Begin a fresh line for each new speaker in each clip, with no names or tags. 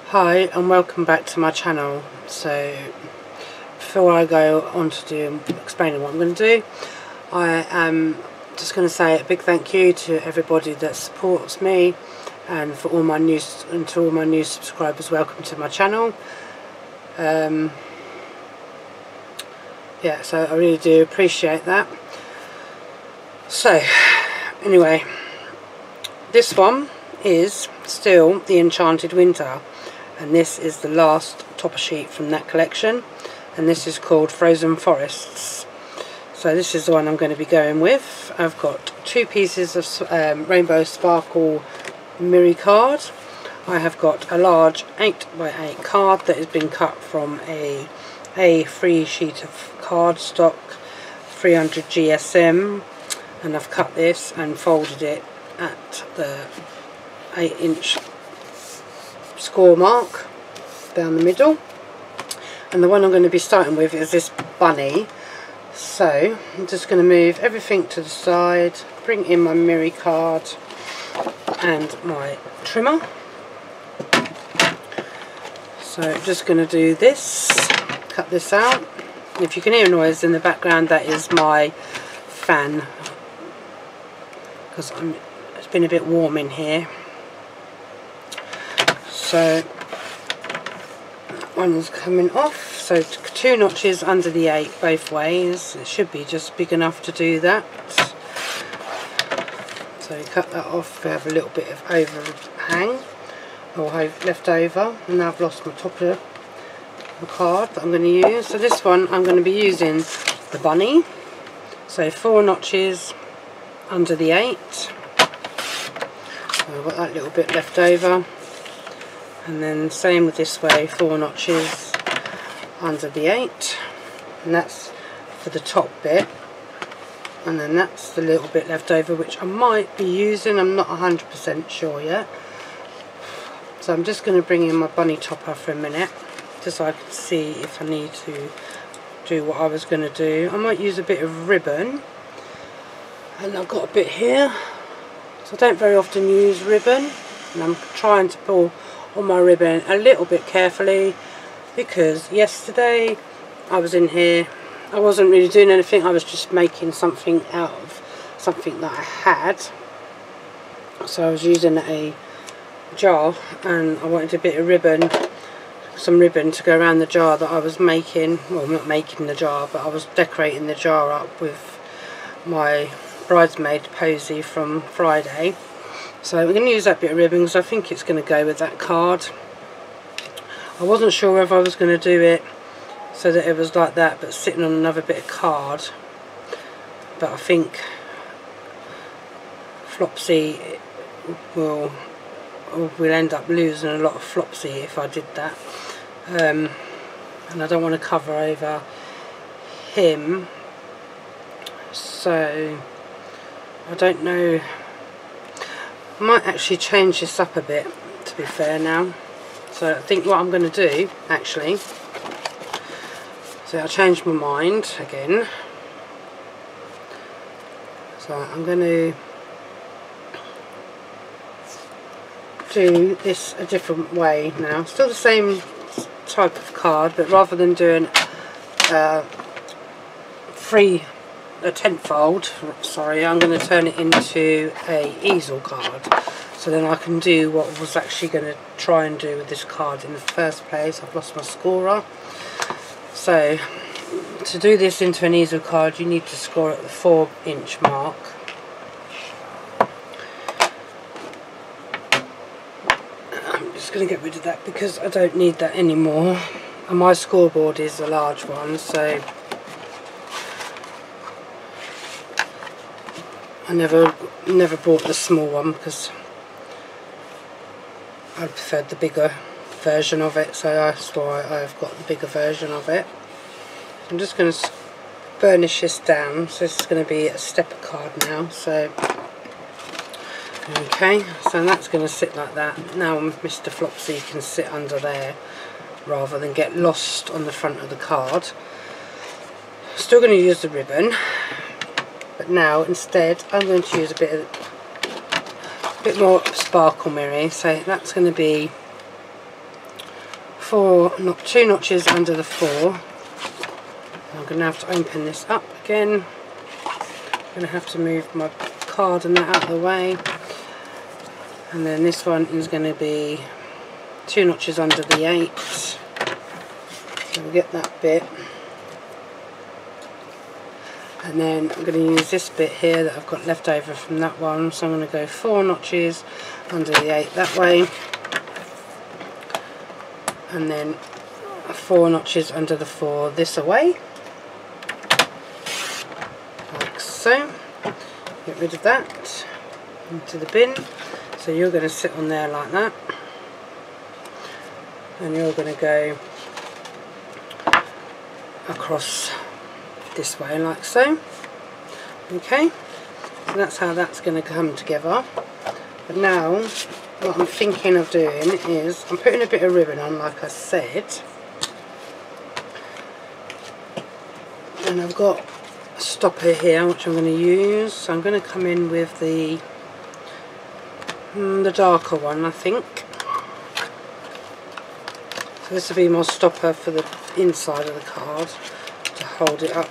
Hi and welcome back to my channel. So before I go on to explaining what I'm going to do, I am just going to say a big thank you to everybody that supports me, and for all my new subscribers, welcome to my channel. Yeah, so I really do appreciate that. So anyway, this one is still the Enchanted Winter, and this is the last topper sheet from that collection, and this is called Frozen Forests. So this is the one I'm going to be going with. I've got two pieces of Rainbow Sparkle Mirror card. I have got a large 8x8 card that has been cut from a free sheet of cardstock, 300 GSM, and I've cut this and folded it at the 8-inch score mark down the middle. And the one I'm going to be starting with is this bunny. So I'm just going to move everything to the side, bring in my mirror card and my trimmer. So I'm just going to do this, cut this out. If you can hear noise in the background, that is my fan, because it's been a bit warm in here. So that one's coming off. So 2 notches under the 8 both ways. It should be just big enough to do that. So you cut that off. We have a little bit of overhang or left over, and now I've lost my top of the card that I'm going to use. So this one I'm going to be using the bunny. So 4 notches under the 8. So I've got that little bit left over. And then same with this way, 4 notches under the 8, and that's for the top bit, and then that's the little bit left over which I might be using, I'm not 100% sure yet. So I'm just going to bring in my bunny topper for a minute, just so I can see if I need to do what I was going to do. I might use a bit of ribbon, and I've got a bit here, so I don't very often use ribbon, and I'm trying to pull on my ribbon a little bit carefully, because yesterday I was in here, I wasn't really doing anything, I was just making something out of something that I had. So I was using a jar, and I wanted a bit of ribbon, some ribbon to go around the jar that I was making. Well, not making the jar, but I was decorating the jar up with my bridesmaid posy from Friday. So we're going to use that bit of ribbon because I think it's going to go with that card. I wasn't sure if I was going to do it so that it was like that but sitting on another bit of card, but I think Flopsy will end up losing a lot of Flopsy if I did that, and I don't want to cover over him, so I don't know. I might actually change this up a bit, to be fair now. So I think what I'm going to do, actually, so I'll change my mind again. So I'm going to do this a different way now. Still the same type of card, but rather than doing a 10th-fold, sorry, I'm going to turn it into a easel card, so then I can do what I was actually going to try and do with this card in the first place. I've lost my scorer. So to do this into an easel card, you need to score at the 4-inch mark. I'm just going to get rid of that because I don't need that anymore, and my scoreboard is a large one, so I never bought the small one because I preferred the bigger version of it, so that's why I've got the bigger version of it. I'm just going to burnish this down, so this is going to be a stepper card now. So okay, so that's going to sit like that. Now Mr. Flopsy can sit under there rather than get lost on the front of the card. Still going to use the ribbon, but but now instead I'm going to use a bit more sparkle mirror. So that's going to be 2 notches under the 4. I'm going to have to open this up again. I'm going to have to move my card and that out of the way. And then this one is going to be 2 notches under the 8. So we'll get that bit. And then I'm going to use this bit here that I've got left over from that one. So I'm going to go 4 notches under the 8 that way. And then 4 notches under the 4 this away. Like so. Get rid of that. Into the bin. So you're going to sit on there like that. And you're going to go across this way like so. Okay, so that's how that's going to come together. But now what I'm thinking of doing is I'm putting a bit of ribbon on, like I said, and I've got a stopper here which I'm going to use. So I'm going to come in with the darker one, I think. So this will be my stopper for the inside of the card to hold it up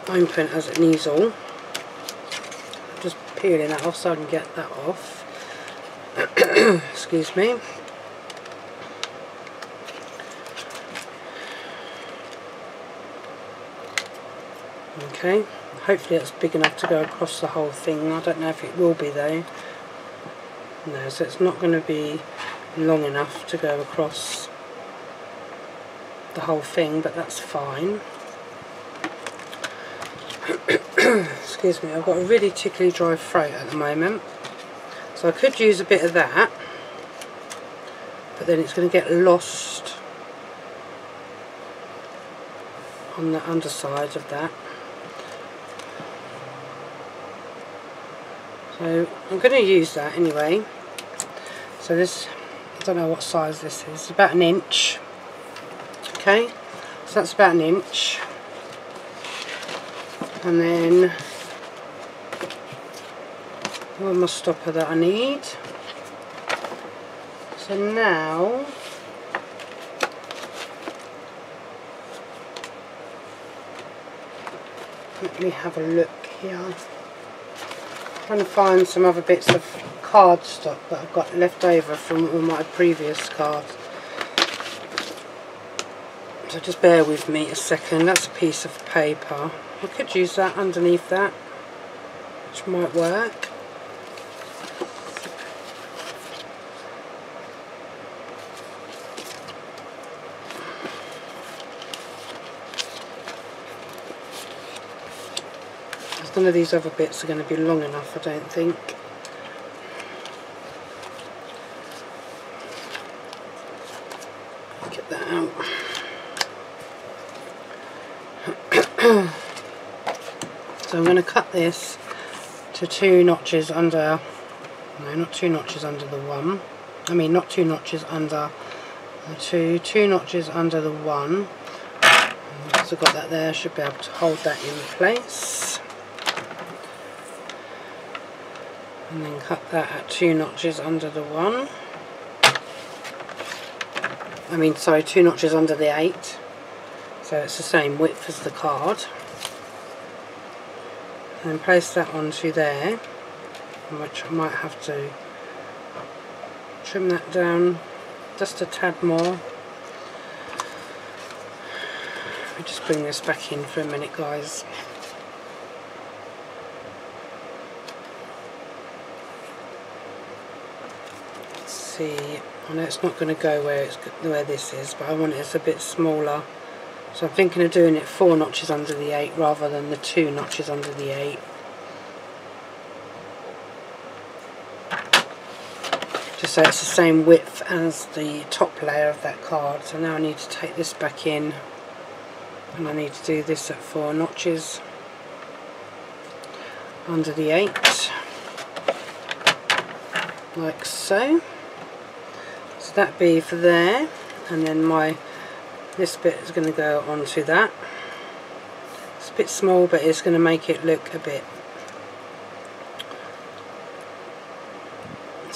open as it needs all. I'm just peeling that off so I can get that off. Excuse me. Okay, hopefully it's big enough to go across the whole thing. I don't know if it will be though. No, so it's not going to be long enough to go across the whole thing, but that's fine. Excuse me, I've got a really tickly dry throat at the moment, so I could use a bit of that, but then it's going to get lost on the underside of that. So I'm going to use that anyway. So this, I don't know what size this is, it's about 1 inch. Okay, so that's about 1 inch. And then all my stopper that I need. So now let me have a look here. I'm trying to find some other bits of cardstock that I've got left over from all my previous cards. So just bear with me a second. That's a piece of paper. I could use that underneath that, which might work. None of these other bits are going to be long enough, I don't think. Get that out. So I'm going to cut this to 2 notches under, no, not 2 notches under the 1. I mean, not 2 notches under the 2 notches under the 1. Because I've got that there, I should be able to hold that in place. And then cut that at 2 notches under the 1. I mean, sorry, 2 notches under the 8. So it's the same width as the card. And then place that onto there, which I might have to trim that down just a tad more. Let me just bring this back in for a minute, guys. Let's see, I know it's not going to go where this is, but I want it a bit smaller. So I'm thinking of doing it 4 notches under the 8 rather than the 2 notches under the 8. Just so it's the same width as the top layer of that card. So now I need to take this back in, and I need to do this at 4 notches under the 8, like so. So that'd be for there, and then this bit is going to go onto that. It's a bit small, but it's going to make it look a bit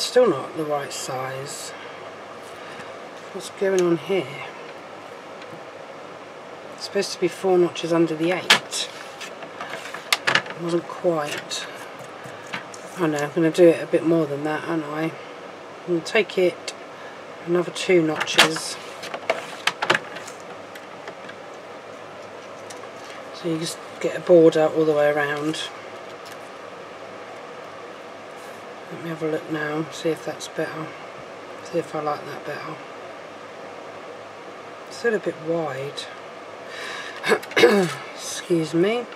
Still not the right size. What's going on here? It's supposed to be 4 notches under the 8. It wasn't quite. Oh no, I'm going to do it a bit more than that, aren't I? I'm going to take it another 2 notches. So you just get a border all the way around. Let me have a look now, see if that's better. See if I like that better. It's still a bit wide. Excuse me.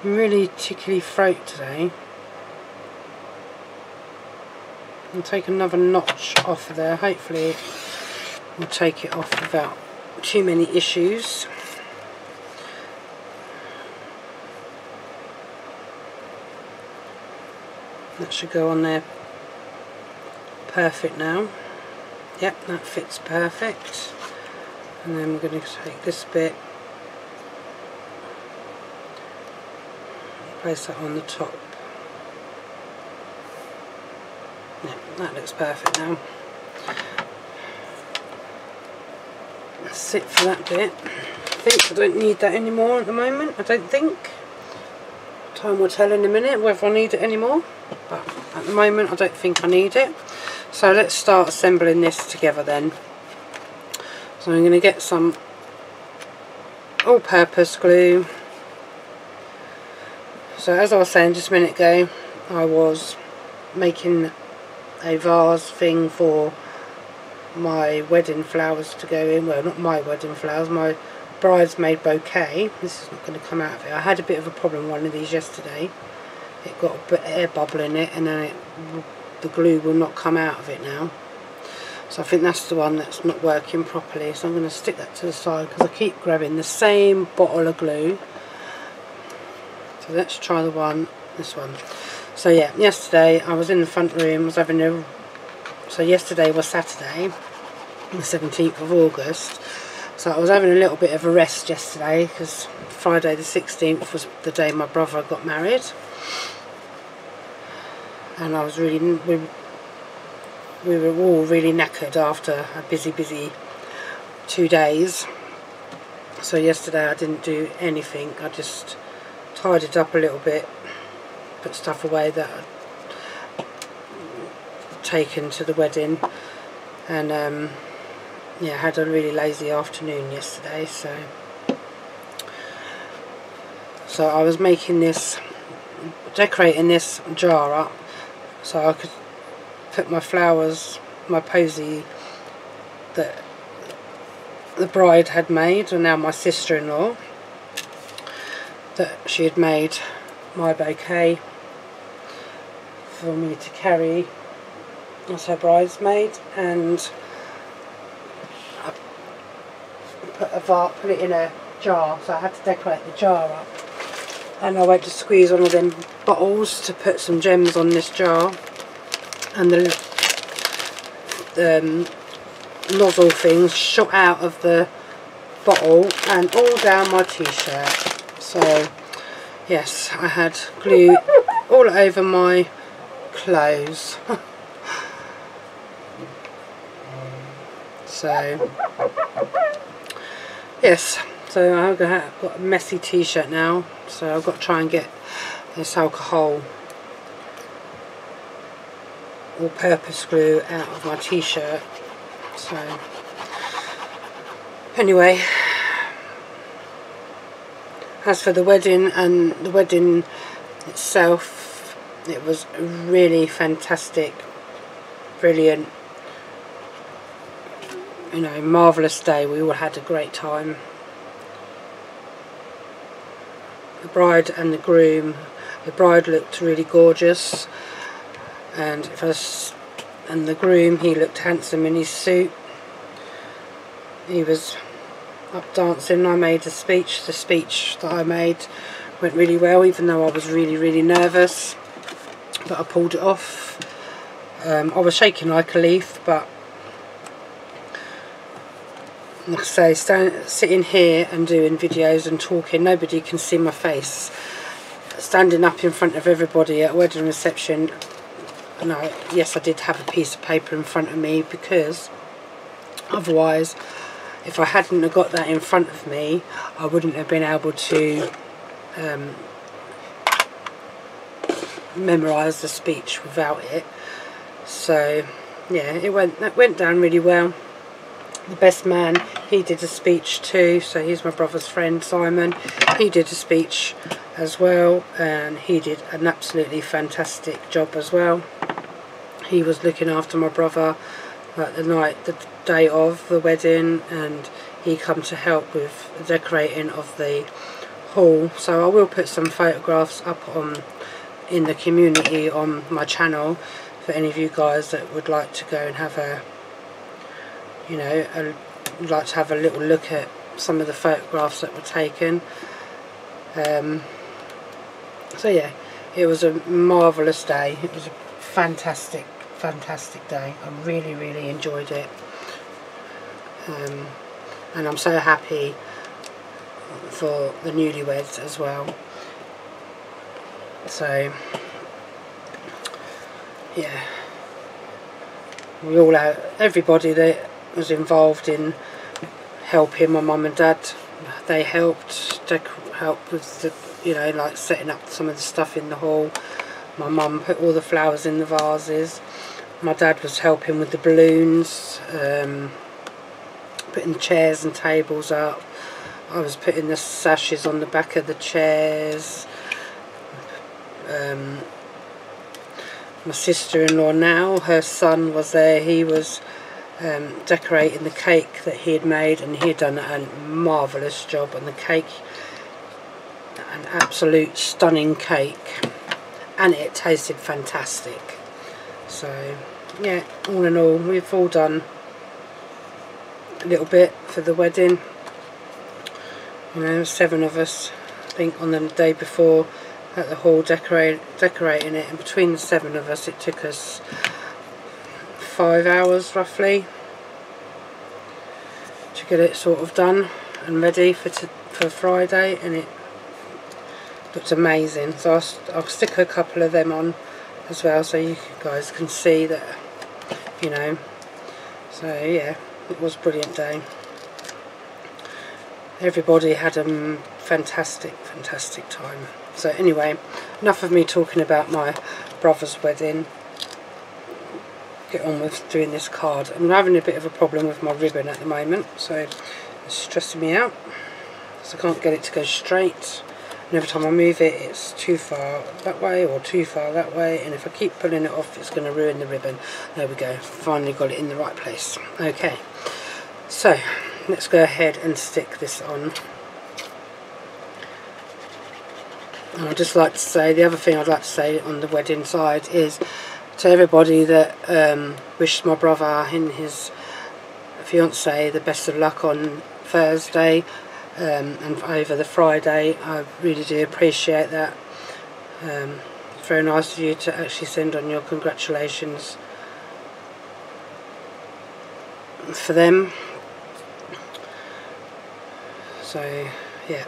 I'm really tickly throat today. I'll take another notch off of there. Hopefully we'll take it off without too many issues. That should go on there perfect now. Yep, that fits perfect. And then we're going to take this bit, place that on the top. Yep, that looks perfect now. That's it for that bit. I think I don't need that anymore at the moment, I don't think. Time will tell in a minute whether I need it anymore, but at the moment I don't think I need it. So let's start assembling this together then. So I'm going to get some all-purpose glue. So as I was saying just a minute ago, I was making a vase thing for my wedding flowers to go in. Well, not my wedding flowers, my bridesmaid bouquet. This is not going to come out of it. I had a bit of a problem with one of these yesterday. It got a bit of air bubble in it, and then the glue will not come out of it now. So I think that's the one that's not working properly. So I'm going to stick that to the side because I keep grabbing the same bottle of glue. So let's try this one. So yeah, yesterday I was in the front room, was having a... So yesterday was Saturday, the 17th of August. So I was having a little bit of a rest yesterday because Friday the 16th was the day my brother got married. And I was really... We were all really knackered after a busy 2 days. So yesterday I didn't do anything. I just tidied up a little bit, put stuff away that I'd taken to the wedding, and yeah, had a really lazy afternoon yesterday. So I was making this, decorating this jar up so I could put my flowers, my posy that the bride had made, and now my sister-in-law, that she had made my bouquet for me to carry as her bridesmaid, and I put it in a jar, so I had to decorate the jar up. And I went to squeeze one of them bottles to put some gems on this jar, and the nozzle things shot out of the bottle and all down my t-shirt. So yes, I had glue all over my clothes. So yes, so I've got a messy t-shirt now, so I've got to try and get this alcohol all-purpose glue out of my t-shirt. So anyway, as for the wedding and the wedding itself, it was a really fantastic, brilliant, you know, marvellous day. We all had a great time. The bride and the groom, the bride looked really gorgeous, and the groom, he looked handsome in his suit. He was up dancing. I made a speech. The speech that I made went really well, even though I was really nervous, but I pulled it off. I was shaking like a leaf, but like I say, sitting here and doing videos and talking, nobody can see my face. Standing up in front of everybody at a wedding reception, no, yes, I did have a piece of paper in front of me, because otherwise, if I hadn't have got that in front of me, I wouldn't have been able to memorise the speech without it. So yeah, that went down really well. The best man, he did a speech too, so he's my brother's friend Simon. He did a speech as well, and he did an absolutely fantastic job as well. He was looking after my brother like the day of the wedding, and he come to help with the decorating of the hall. So I will put some photographs up in the community on my channel for any of you guys that would like to go and have a, you know, like to have a little look at some of the photographs that were taken. So yeah, it was a marvellous day. It was a fantastic day. I really enjoyed it, and I'm so happy for the newlyweds as well. So yeah, everybody that was involved in helping my mum and dad, they helped with the, you know, like setting up some of the stuff in the hall. My mum put all the flowers in the vases. My dad was helping with the balloons, putting chairs and tables up. I was putting the sashes on the back of the chairs. My sister-in-law now, her son was there. He was decorating the cake that he had made, and he had done a marvellous job on the cake. An absolute stunning cake, and it tasted fantastic. So yeah, all in all, we've all done a little bit for the wedding. You know, 7 of us, I think, on the day before at the hall decorating it, and between the 7 of us it took us 5 hours roughly to get it sort of done and ready for Friday, and it looked amazing. So I'll stick a couple of them on as well, so you guys can see that, you know. So yeah, it was a brilliant day. Everybody had a fantastic time. So anyway, enough of me talking about my brother's wedding. Get on with doing this card. I'm having a bit of a problem with my ribbon at the moment, so it's stressing me out, so I can't get it to go straight. And every time I move it, it's too far that way or too far that way, and if I keep pulling it off, it's going to ruin the ribbon. There we go, finally got it in the right place. Okay, so let's go ahead and stick this on. And I'd just like to say, the other thing I'd like to say on the wedding side is to everybody that wished my brother and his fiancée the best of luck on Thursday and over the Friday. I really do appreciate that. It's very nice of you to actually send on your congratulations for them. So yeah,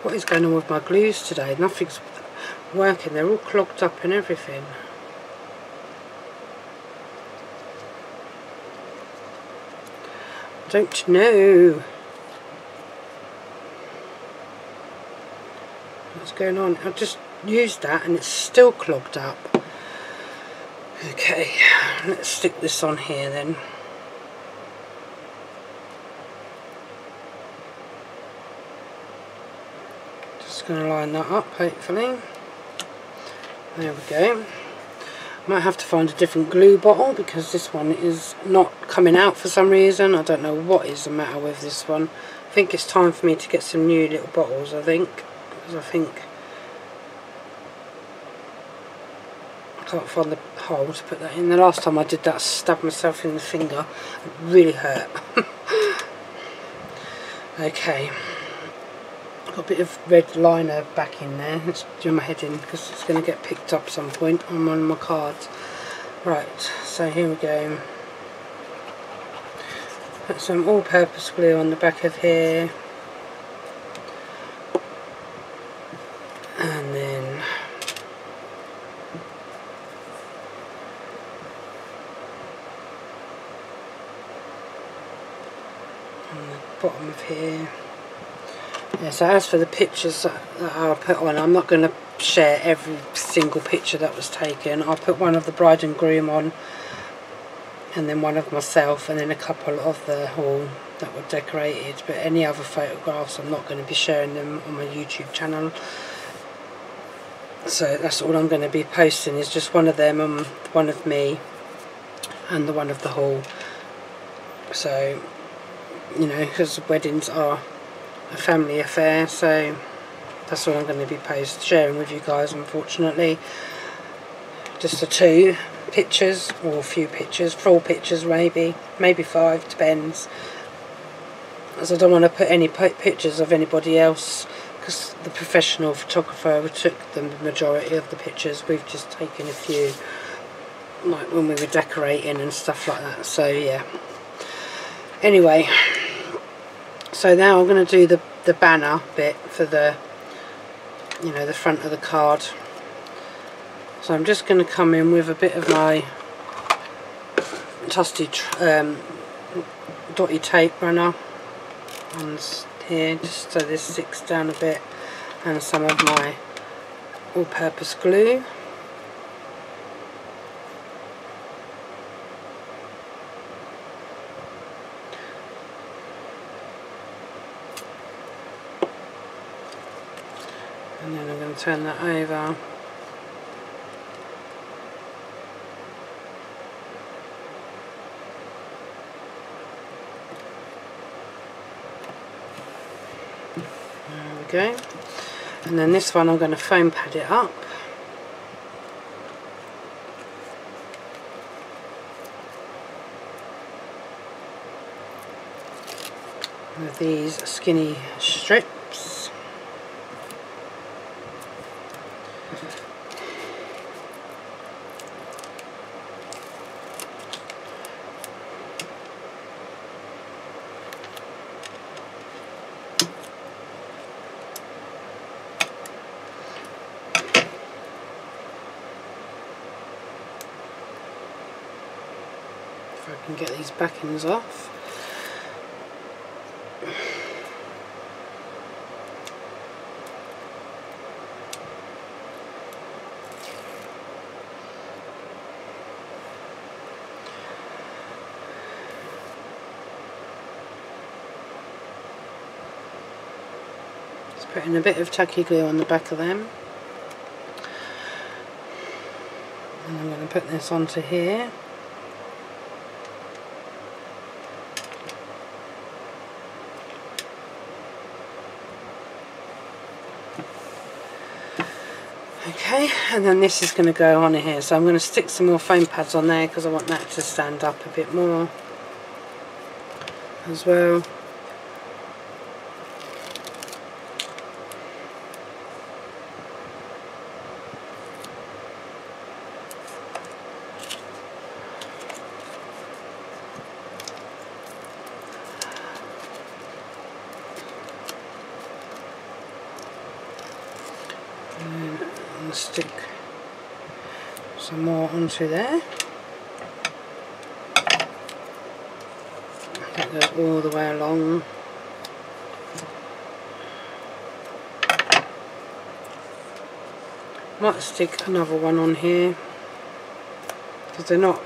what is going on with my glues today? Nothing's working, they're all clogged up and everything. I don't know what's going on. I just used that and it's still clogged up. Okay, let's stick this on here then. Just going to line that up, hopefully. There we go. Might have to find a different glue bottle because this one is not coming out for some reason. I don't know what is the matter with this one. I think it's time for me to get some new little bottles, I think. Because I think I can't find the hole to put that in. The last time I did that, I stabbed myself in the finger. It really hurt. Okay. Got a bit of red liner back in there. Let's do my head in because it's going to get picked up some point on one of my cards. Right, so here we go. Put some all-purpose glue on the back of here. And then bottom of here. Yeah, so as for the pictures that I'll put on, I'm not going to share every single picture that was taken. I'll put one of the bride and groom on, and then one of myself, and then a couple of the hall that were decorated. But any other photographs, I'm not going to be sharing them on my YouTube channel. So that's all I'm going to be posting, is just one of them and one of me and the one of the hall. So, you know, because weddings are a family affair, so that's all I'm going to be sharing with you guys, unfortunately. Just the 2 pictures, or a few pictures, 4 pictures maybe 5, depends, as I don't want to put any pictures of anybody else, because the professional photographer took the majority of the pictures. We've just taken a few, like when we were decorating and stuff like that. So yeah, anyway, so now I'm going to do the banner bit for the, you know, the front of the card. So I'm just going to come in with a bit of my trusty dotty tape runner on here, just so this sticks down a bit, and some of my all-purpose glue. And then I'm going to turn that over. There we go. And then this one I'm going to foam pad it up. With these skinny strips. If I can get these backings off. Putting a bit of tacky glue on the back of them, and I'm going to put this onto here. Okay, and then this is going to go on here, so I'm going to stick some more foam pads on there because I want that to stand up a bit more as well. And stick some more onto there. That goes all the way along. Might stick another one on here because they're not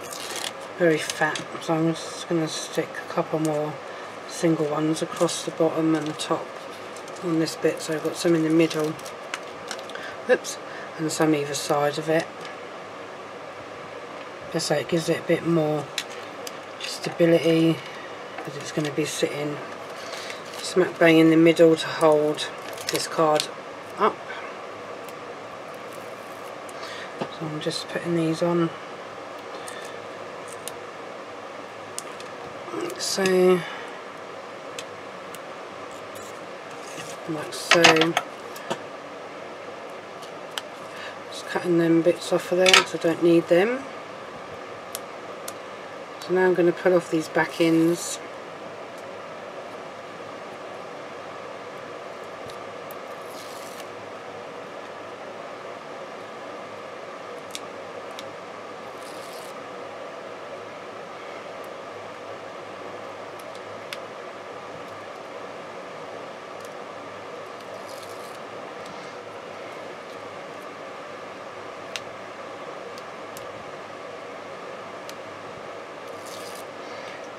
very fat, so I'm just going to stick a couple more single ones across the bottom and the top on this bit, so I've got some in the middle. Oops. And some either side of it, just so it gives it a bit more stability, because it's going to be sitting smack bang in the middle to hold this card up. So I'm just putting these on, like so, like so. Cutting them bits off of there because I don't need them. So now I'm going to pull off these backings.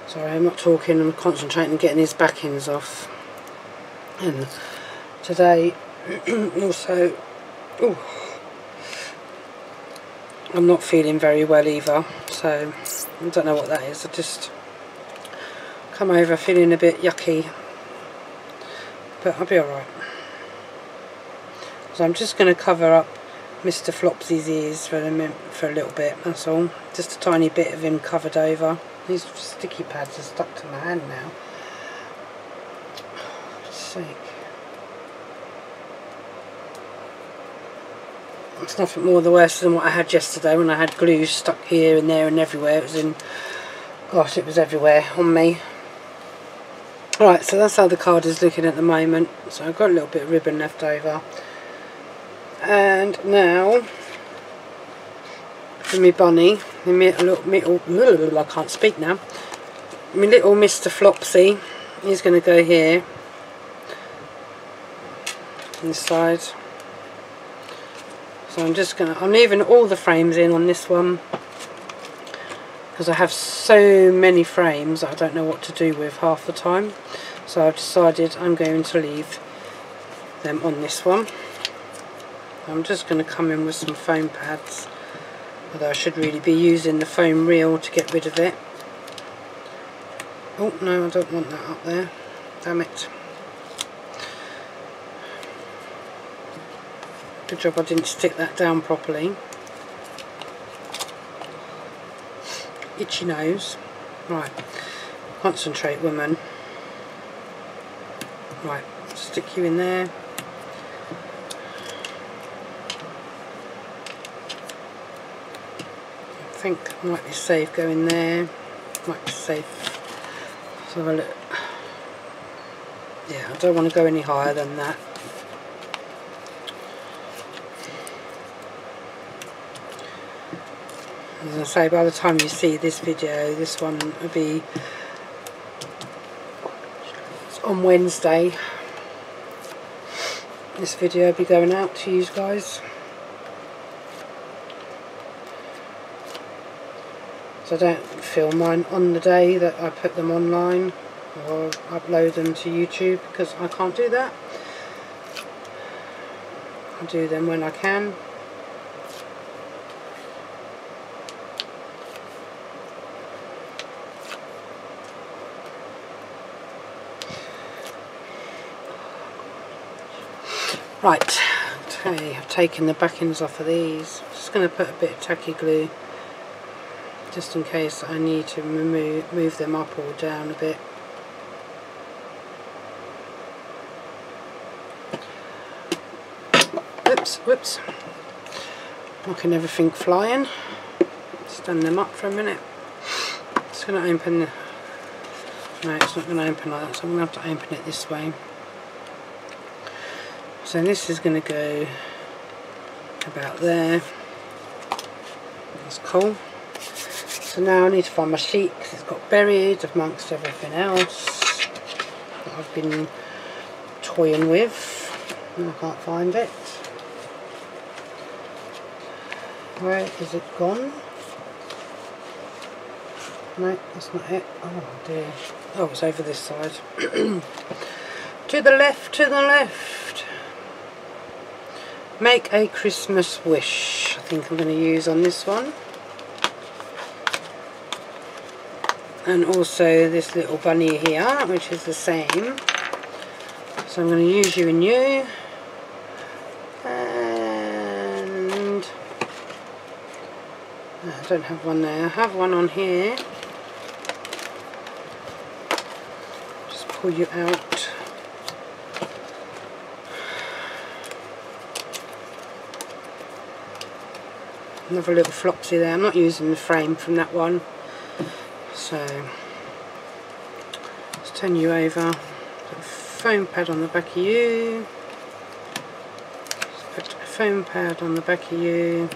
Sorry, I'm not talking, I'm concentrating on getting these backings off. And today also, ooh, I'm not feeling very well either, so I don't know what that is. I just come over feeling a bit yucky, but I'll be alright. So I'm just going to cover up Mr. Flopsy's ears for a little bit, that's all. Just a tiny bit of him covered over. These sticky pads are stuck to my hand now. For God's sake. It's nothing more the worse than what I had yesterday when I had glue stuck here and there and everywhere. It was in, gosh, it was everywhere on me. Right, so that's how the card is looking at the moment. So I've got a little bit of ribbon left over. And now, for me bunny, I can't speak now. My little Mr. Flopsy, he's going to go here, on this side. So I'm leaving all the frames in on this one, because I have so many frames that I don't know what to do with half the time. So I've decided I'm going to leave them on this one. I'm just going to come in with some foam pads, although I should really be using the foam reel to get rid of it. Oh no, I don't want that up there, damn it. Good job I didn't stick that down properly. Itchy nose. Right, concentrate woman. Right, stick you in there. I think I might be safe going there. Might be safe. So I'll look. Yeah, I don't want to go any higher than that. As I say, by the time you see this video, this one will be on Wednesday. This video will be going out to you guys. So I don't film mine on the day that I put them online or upload them to YouTube, because I can't do that. I do them when I can. Right, okay, I've taken the backings off of these. I'm just going to put a bit of tacky glue, just in case I need to move them up or down a bit. Whoops, knocking everything flying. Stand them up for a minute. It's going to open the... No, it's not going to open like that, so I'm going to have to open it this way. So this is going to go about there. That's cool. So now I need to find my sheet, because it's got buried amongst everything else that I've been toying with, and I can't find it. Where is it gone? No, that's not it. Oh dear. Oh, it's over this side. To the left, to the left. Make a Christmas wish, I think I'm going to use on this one. And also this little bunny here, which is the same. So I'm going to use you and you. And I don't have one there. I have one on here. Just pull you out. Another little flopsy there. I'm not using the frame from that one. So, let's turn you over. Put a foam pad on the back of you. Put a foam pad on the back of you.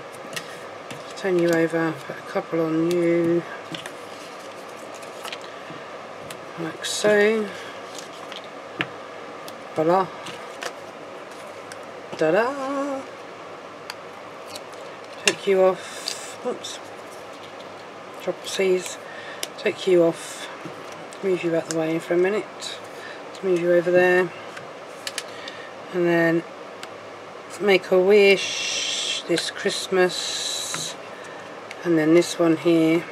Turn you over. Put a couple on you. Like so. Voila. Ta-da! Take you off. Oops. Drop C's. Take you off move you out the way for a minute. Let's move you over there. And then make a wish this Christmas. And then this one here,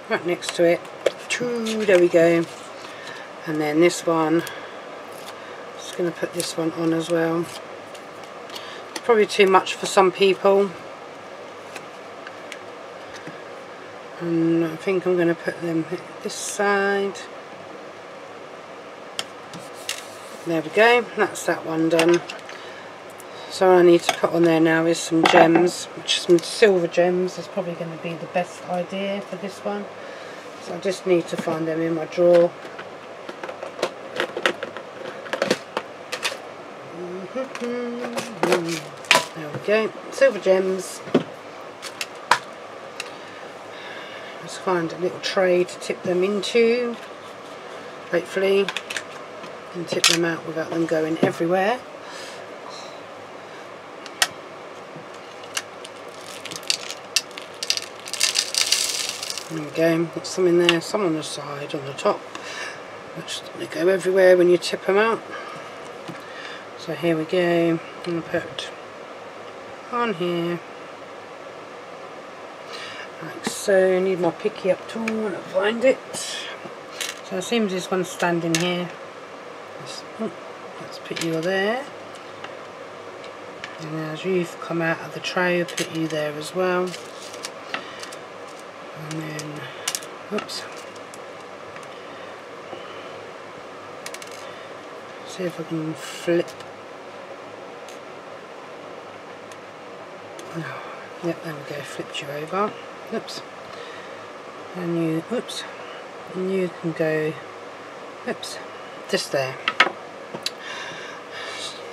right next to it. There we go. And then this one, just going to put this one on as well. It's probably too much for some people. And I think I'm going to put them this side. There we go, that's that one done. So all I need to put on there now is some gems, which some silver gems is probably going to be the best idea for this one. So I just need to find them in my drawer. There we go, silver gems. Let's find a little tray to tip them into, hopefully, and tip them out without them going everywhere. There we go, got some in there, some on the side, on the top, which they go everywhere when you tip them out. So here we go, I'm going to put on here. Like so, I need my picky up tool when I find it. So it seems this one's standing here. Let's put you there. And as you've come out of the tray, I'll put you there as well. And then, oops. See if I can flip. Oh, yep, there we go, flipped you over. Oops. And you, oops. And you can go, oops, just there.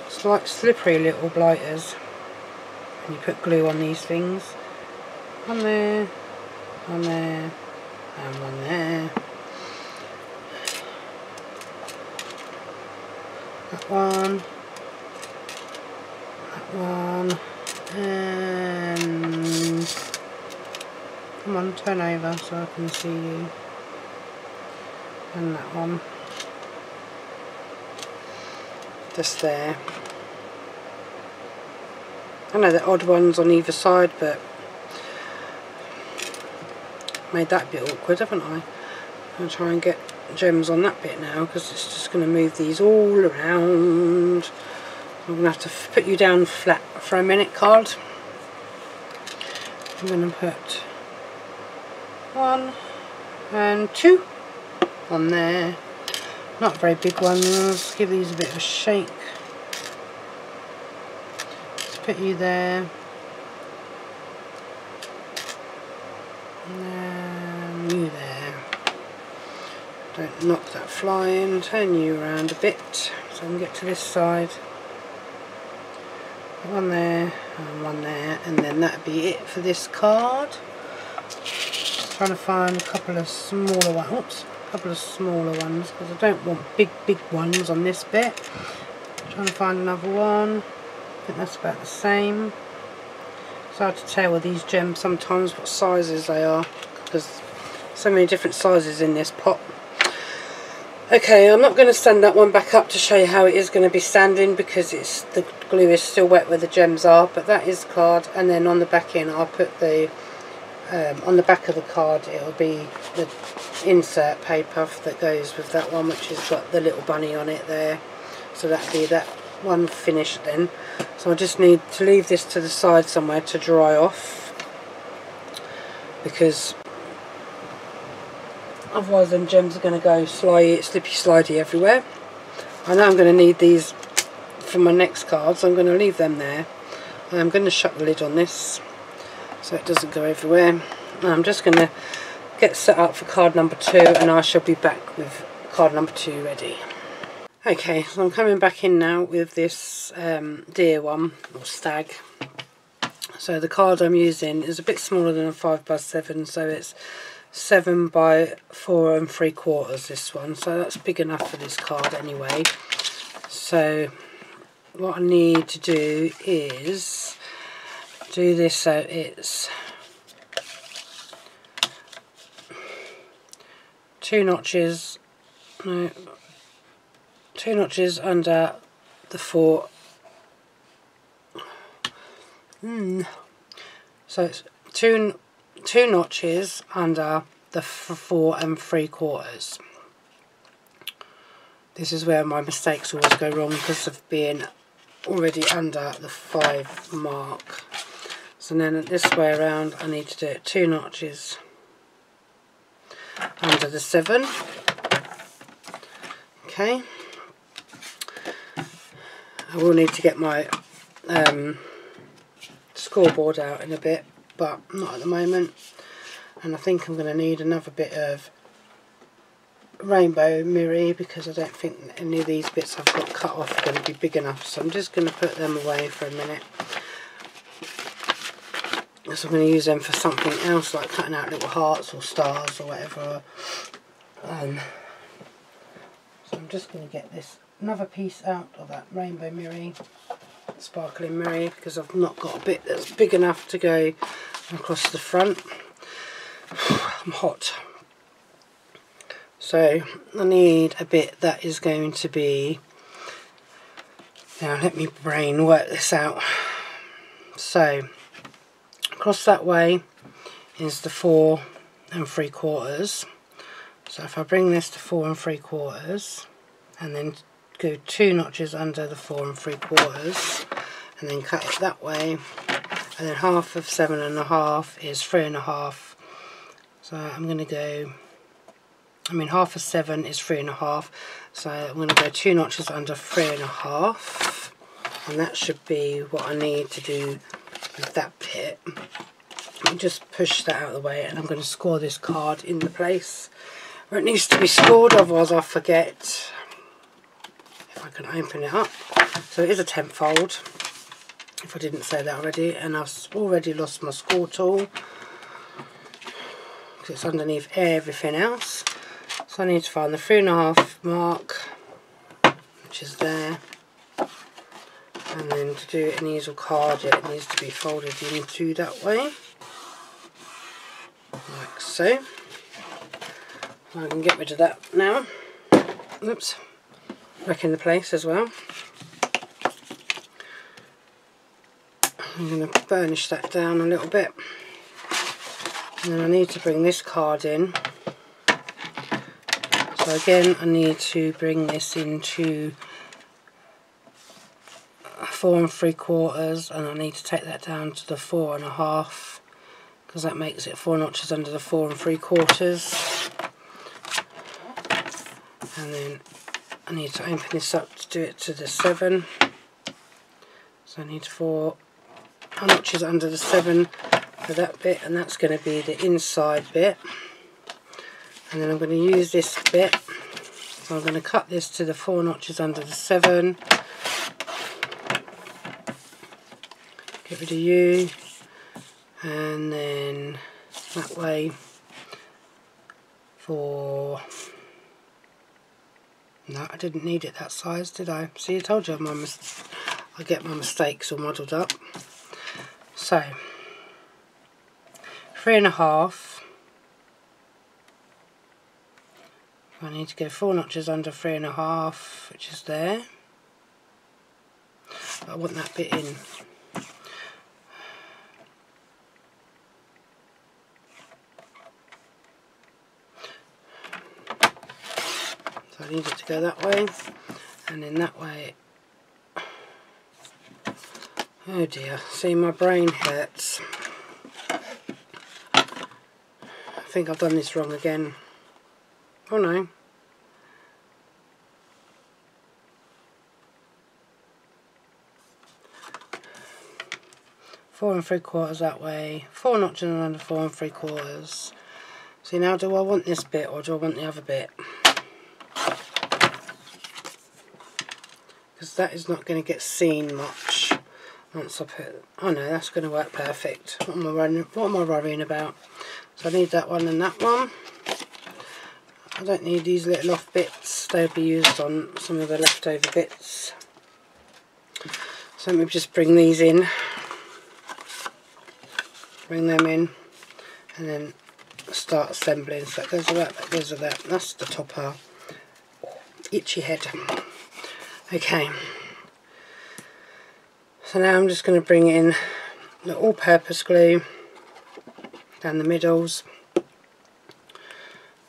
It's like slippery little blighters. And you put glue on these things. One there, and one there. That one, and come on, turn over so I can see you. And that one. Just there. I know the odd ones on either side, but made that a bit awkward, haven't I? I'm going to try and get gems on that bit now, because it's just going to move these all around. I'm going to have to put you down flat for a minute, card. I'm going to put 1 and 2 on there. Not very big ones. Give these a bit of a shake. Let's put you there. And you there. Don't knock that flying. Turn you around a bit so I can get to this side. One there and one there, and then that'd be it for this card. Trying to find a couple of smaller ones. Oops, a couple of smaller ones because I don't want big ones on this bit. Trying to find another one. I think that's about the same. It's hard to tell with these gems sometimes what sizes they are because so many different sizes in this pot. Okay, I'm not going to stand that one back up to show you how it is going to be standing because it's the glue is still wet where the gems are, but that is the card. And then on the back end I'll put the on the back of the card it'll be the insert paper that goes with that one, which has got the little bunny on it there. So that'll be that one finished then. So I just need to leave this to the side somewhere to dry off because otherwise them gems are going to go slippy slidey everywhere. I know I'm going to need these for my next card, so I'm going to leave them there. I'm going to shut the lid on this so it doesn't go everywhere. And I'm just going to get set up for card number 2 and I shall be back with card number 2 ready. Okay, so I'm coming back in now with this deer one, or stag. So the card I'm using is a bit smaller than a 5x7, so it's 7 by 4 3/4 this one, so that's big enough for this card anyway. So what I need to do is do this so it's 2 notches, no, 2 notches under the 4. So it's two notches under the 4 3/4. This is where my mistakes always go wrong, because of being already under the 5 mark. So then this way around I need to do it 2 notches under the 7. Okay. I will need to get my scoreboard out in a bit, but not at the moment. And I think I'm going to need another bit of rainbow mirror, because I don't think any of these bits I've got cut off are going to be big enough, so I'm just going to put them away for a minute. So I'm going to use them for something else, like cutting out little hearts or stars or whatever. So I'm just going to get this another piece out of that rainbow mirror, sparkling mirror, because I've not got a bit that's big enough to go across the front. I'm hot. So I need a bit that is going to be, now let me brain work this out. So across that way is the 4 3/4. So if I bring this to 4 3/4 and then go 2 notches under the 4 3/4 and then cut it that way, and then half of 7.5 is 3.5. So I'm going to go, half of 7 is 3.5, so I'm going to go 2 notches under 3.5, and that should be what I need to do with that bit. I'll just push that out of the way, and I'm going to score this card in the place where it needs to be scored, otherwise I'll forget. If I can open it up. So it is a 10th fold, if I didn't say that already, and I've already lost my score tool because it's underneath everything else. So I need to find the 3.5 mark, which is there, and then to do an easel card, it needs to be folded into that way, like so. I can get rid of that now. Oops, wrecking the place as well. I'm going to burnish that down a little bit, and then I need to bring this card in. So again, I need to bring this into 4 3/4, and I need to take that down to the 4.5, because that makes it 4 notches under the 4 3/4. And then I need to open this up to do it to the 7. So I need 4 notches under the 7 for that bit, and that's going to be the inside bit. And then I'm going to use this bit, so I'm going to cut this to the 4 notches under the 7. Get rid of you, and then that way for... No, I didn't need it that size, did I? See, I told you I get my mistakes all muddled up. So 3.5. I need to go 4 notches under 3.5, which is there. But I want that bit in. So I need it to go that way, and then that way. Oh dear, see, my brain hurts. I think I've done this wrong again. Oh no. Four 3/4 that way, 4 notches under 4 3/4. See, now do I want this bit or do I want the other bit? Because that is not going to get seen much once I put... Oh no, that's going to work perfect. What am I worrying about? So I need that one and that one. I don't need these little off bits, they'll be used on some of the leftover bits. So let me just bring these in, bring them in, and then start assembling. So that goes with that, that goes with that. That's the topper. Itchy head. Okay. So now I'm just going to bring in the all-purpose glue down the middles.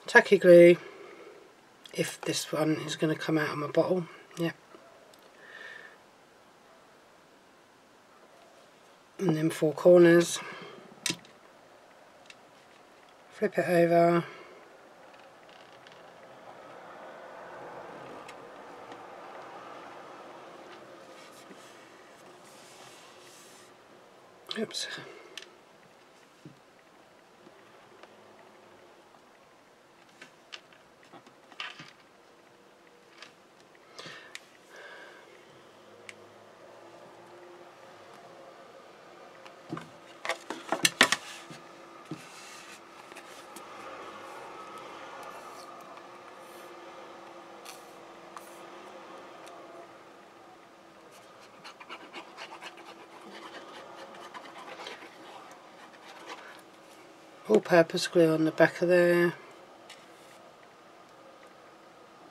Tacky glue, if this one is going to come out of my bottle. Yep. And then 4 corners. Flip it over. Oops. All-purpose glue on the back of there.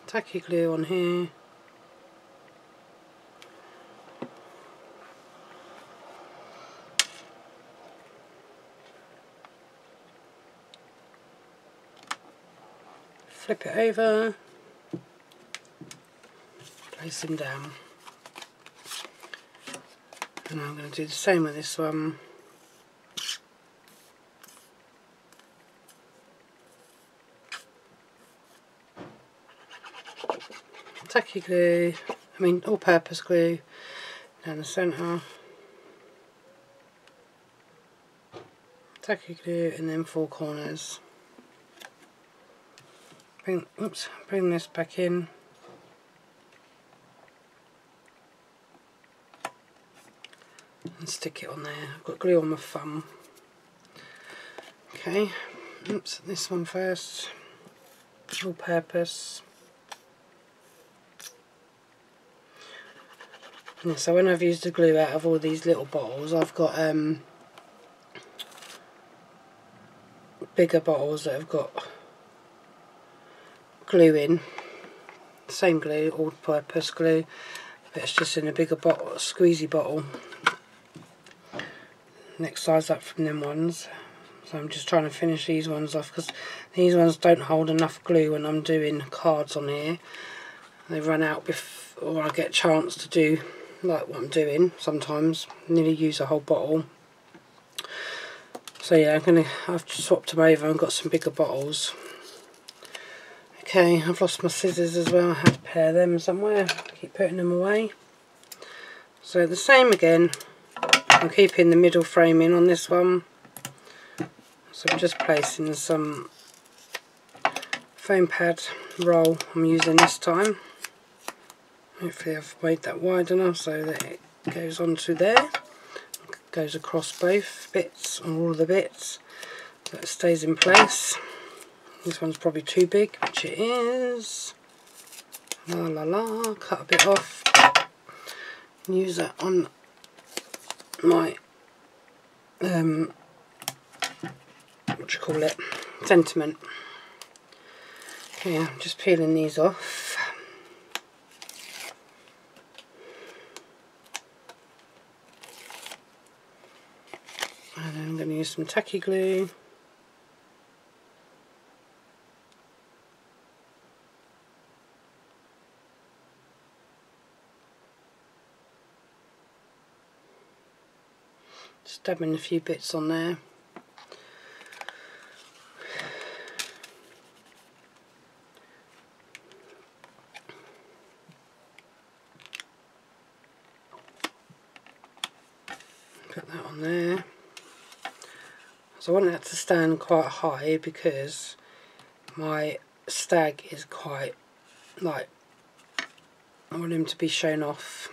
Tacky glue on here. Flip it over. Place them down. And I'm going to do the same with this one. Tacky glue, all-purpose glue down the centre. Tacky glue and then 4 corners. Bring this back in. And stick it on there. I've got glue on my thumb. Okay, this one first. All-purpose. So when I've used the glue out of all these little bottles, I've got bigger bottles that have got glue in. Same glue, all-purpose glue, but it's just in a bigger bottle, a squeezy bottle. Next size up from them ones. So I'm just trying to finish these ones off because these ones don't hold enough glue when I'm doing cards on here. They run out before I get a chance to do like what I'm doing. Sometimes nearly use a whole bottle. So yeah, I've swapped them over and got some bigger bottles. Okay, I've lost my scissors as well. I had to pair them somewhere. Keep putting them away. So the same again. I'm keeping the middle frame in on this one. So I'm just placing some foam pad roll I'm using this time. Hopefully I've made that wide enough so that it goes onto there. Goes across both bits, or all the bits, so it stays in place. This one's probably too big, which it is. La la la, cut a bit off. Use that on my, sentiment. Okay, I'm just peeling these off. And then I'm going to use some tacky glue. Just dabbing a few bits on there. Put that on there. So I want that to stand quite high because my stag is quite, like, I want him to be shown off.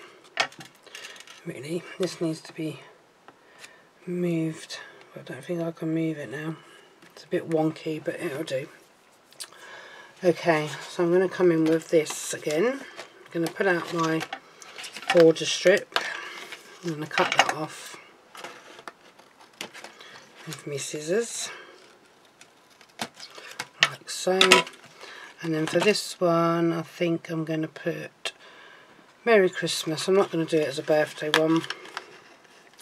Really, this needs to be moved. I don't think I can move it now. It's a bit wonky, but it'll do. Okay, so I'm going to come in with this again. I'm going to put out my border strip. I'm going to cut that off with my scissors. so. And then for this one, I think I'm going to put Merry Christmas. I'm not going to do it as a birthday one,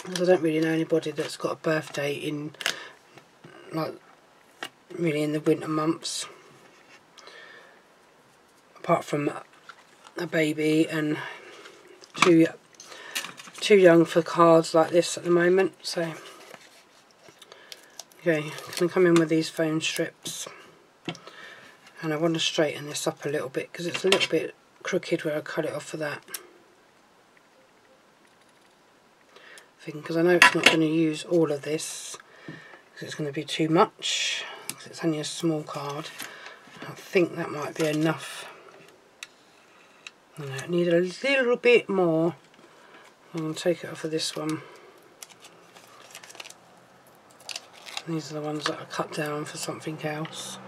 because I don't really know anybody that's got a birthday in, like, really in the winter months, apart from a baby and too young for cards like this at the moment. So okay, I'm going to come in with these foam strips, and I want to straighten this up a little bit because it's a little bit crooked where I cut it off for that thing, because I know it's not going to use all of this because it's going to be too much, because it's only a small card. I think that might be enough. I need a little bit more. I'm going to take it off of this one. These are the ones that I cut down for something else.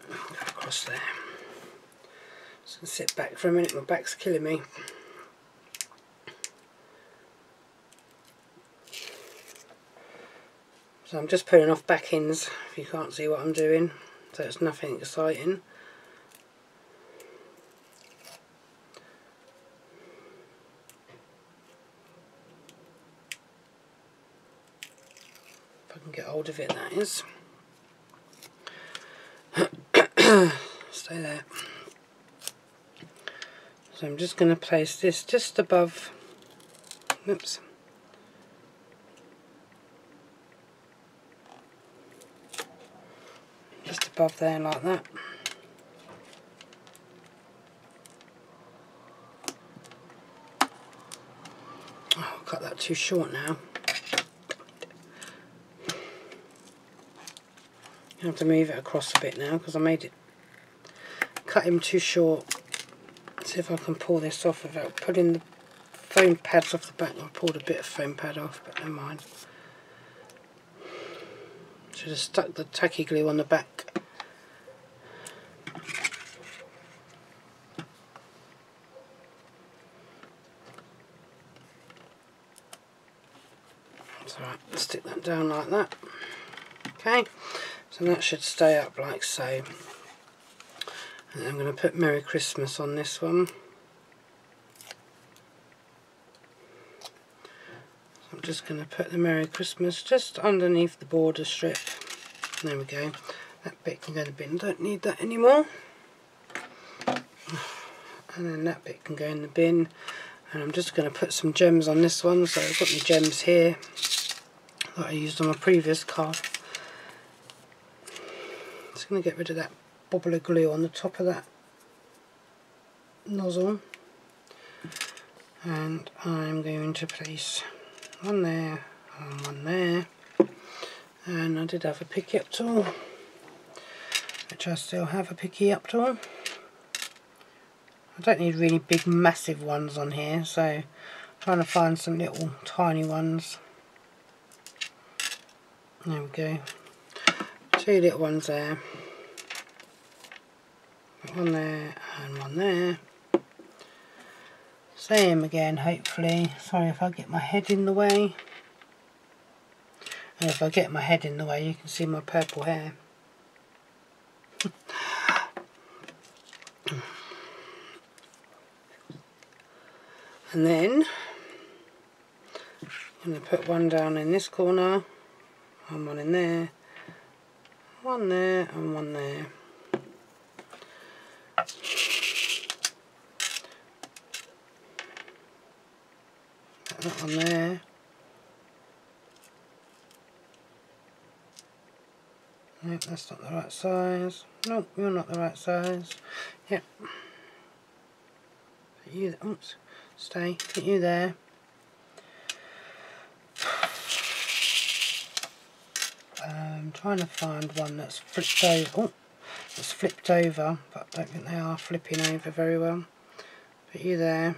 Go across there. Just going to sit back for a minute, my back's killing me. So I'm just pulling off backings, if you can't see what I'm doing, so it's nothing exciting. If I can get hold of it, that is. Stay there. So I'm just going to place this just above, oops, just above there like that. Oh, I've cut that too short now. I have to move it across a bit now because I made it, cut him too short. See if I can pull this off without pulling the foam pads off the back. I pulled a bit of foam pad off, but never mind. Should have stuck the tacky glue on the back. That's alright, stick that down like that. Okay, so that should stay up like so. And I'm going to put Merry Christmas on this one. So I'm just going to put the Merry Christmas just underneath the border strip. There we go. That bit can go in the bin. Don't need that anymore. And then that bit can go in the bin. And I'm just going to put some gems on this one. So I've got my gems here that I used on my previous card. Just going to get rid of that bobble of glue on the top of that nozzle, and I'm going to place one there and one there. And I did have a picky up tool, which I still have a picky up tool. I don't need really big massive ones on here, so I'm trying to find some little tiny ones. There we go, two little ones there. One there and one there. Same again, hopefully. Sorry if I get my head in the way. And if I get my head in the way, you can see my purple hair. And then I'm going to put one down in this corner, and one in there, one there and one there. Put that one there. Nope, that's not the right size. Nope, you're not the right size. Yep. Put you, oops, stay. Put you there. I'm trying to find one that's flipped over. Oh, that's flipped over, but I don't think they are flipping over very well. Put you there.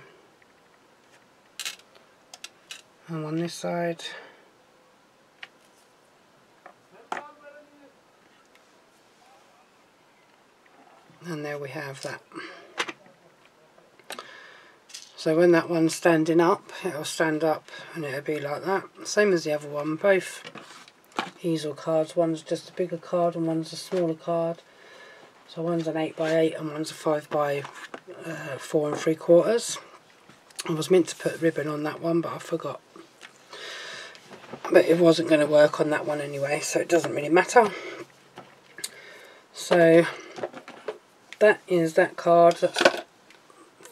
And on this side. And there we have that. So when that one's standing up, it'll stand up and it'll be like that. Same as the other one, both easel cards. One's just a bigger card and one's a smaller card. So one's an 8x8 and one's a 5x4 3/4. I was meant to put ribbon on that one, but I forgot. But it wasn't going to work on that one anyway, so it doesn't really matter. So that is that card. That's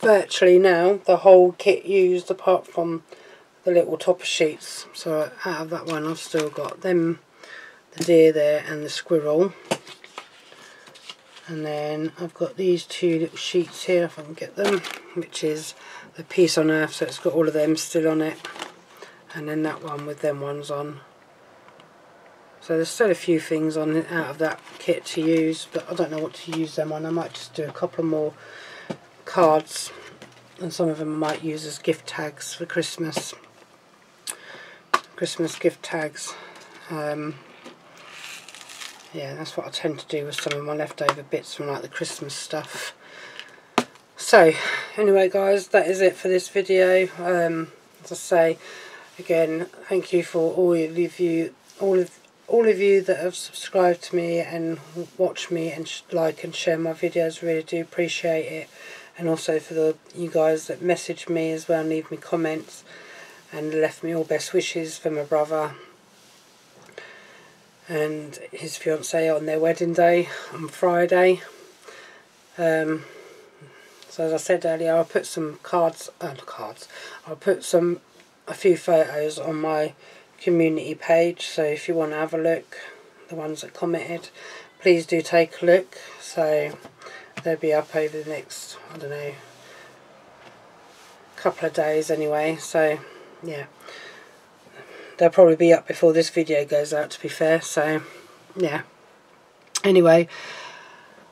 virtually now the whole kit used, apart from the little topper sheets. So out of that one I've still got them, the deer there and the squirrel. And then I've got these two little sheets here, if I can get them, which is the Peace on Earth, so it's got all of them still on it. And then that one with them ones on. So there's still a few things on it out of that kit to use, but I don't know what to use them on. I might just do a couple more cards, and some of them I might use as gift tags for Christmas. Christmas gift tags. Yeah, that's what I tend to do with some of my leftover bits from like the Christmas stuff. So anyway guys, that is it for this video. As I say again, thank you for all of you that have subscribed to me and watch me and like and share my videos. Really do appreciate it. And also for you guys that message me as well and leave me comments and left me all best wishes for my brother and his fiancée on their wedding day on Friday. So as I said earlier, I'll put some I'll put a few photos on my community page, so if you want to have a look, the ones that commented, please do take a look. So they'll be up over the next, I don't know, couple of days anyway. So yeah, they'll probably be up before this video goes out, to be fair. So yeah, anyway,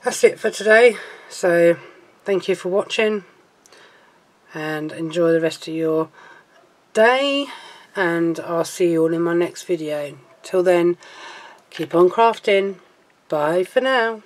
that's it for today. So thank you for watching and enjoy the rest of your day, and I'll see you all in my next video. Till then, keep on crafting. Bye for now.